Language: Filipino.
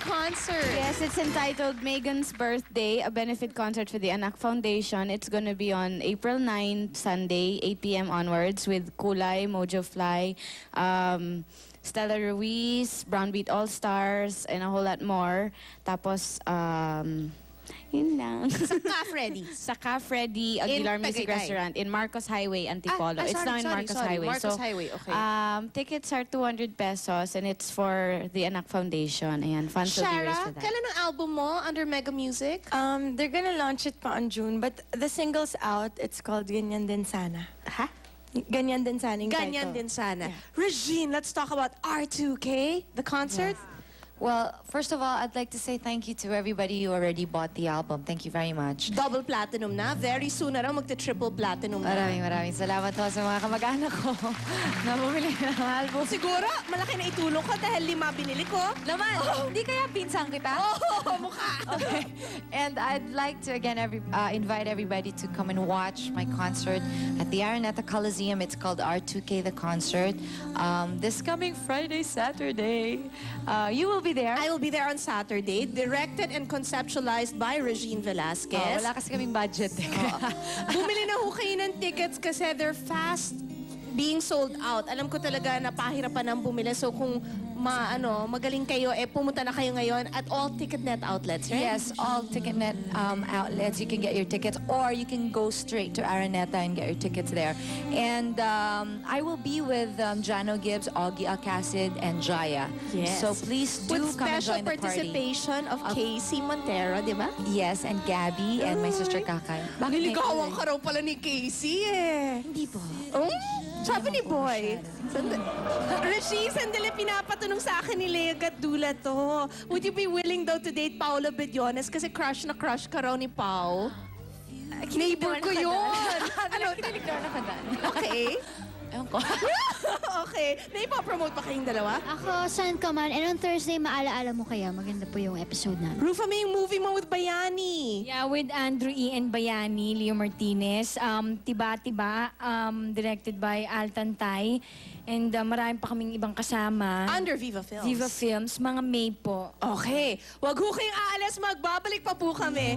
concert. Yes, it's entitled Megan's Birthday, a benefit concert for the Anak Foundation. It's going to be on April 9, Sunday, 8 p.m. onwards with Kulay, Mojo Fly, Stella Ruiz, Brown Beat All-Stars, and a whole lot more. Tapos, yun lang. Sa Ca Freddy. Sa Ca Freddy Aguilar In Music Tagaytay. Restaurant in Marcos Highway, Antipolo. It's now in Marcos Highway. Marcos So, Highway, okay. tickets are 200 pesos and it's for the Anak Foundation. Ayan, funds will be raised Shara, for that. kailan ang album mo under Mega Music? They're gonna launch it pa on June, but the single's out. It's called Ganyan Din Sana. Ha? Ganyan Din Sana yung Ganyan title. din sana. Regine, let's talk about R2K, the concert. Well, first of all, I'd like to say thank you to everybody who already bought the album. Thank you very much. Double platinum na. Very soon na raw magte-triple platinum na. Maraming salamat po sa mga kamag-anak ko na bumili ng album. Siguro, malaki na itulong ko dahil 5 binili ko. Naman, hindi kaya pinsang kita? Oh, mukha. Okay. And I'd like to again invite everybody to come and watch my concert at the Araneta Coliseum. It's called R2K The Concert. This coming Friday, Saturday. You will be there. I will be there on Saturday, directed and conceptualized by Regine Velasquez. Wala kasi kaming budget. Bumili na ho kayo ng tickets kasi they're fast being sold out. Alam ko talaga na pahirapan ng bumili. So kung magaling kayo, pumunta na kayo ngayon at all TicketNet outlets, right? Yes, all TicketNet outlets. You can get your tickets, or you can go straight to Araneta and get your tickets there. And I will be with Jano Gibbs, Augie Alcacid, and Jaya. Yes. So please do With come and special join the party. participation of Casey Montero, di ba? Yes, and Gabby and my sister Kakay. Niligawan ka raw pala ni Casey eh. Hindi po. Sabi ni Boy. Regine, sandali pinapatanong sa akin ni Lea Gadula to. Would you be willing daw to date Paolo Bediones kasi crush na crush ka raw ni Pao? Neighbor ko yun. Ano? Kinilig naman ako daan. Okay. Ewan ko. Okay. Naipapromote pa kayong dalawa? Ako, saan ka man. And on Thursday, maalaala mo kaya. Maganda po yung episode namin. Rufa, may yung movie mo with Bayani. Yeah, with Andrew E. and Bayani, Leo Martinez. Tiba-Tiba, directed by Altan Tay. And marami pa kaming ibang kasama. Under Viva Films. Viva Films, mga May po. Okay. Wag ho kayong aalis. Magbabalik pa po kami.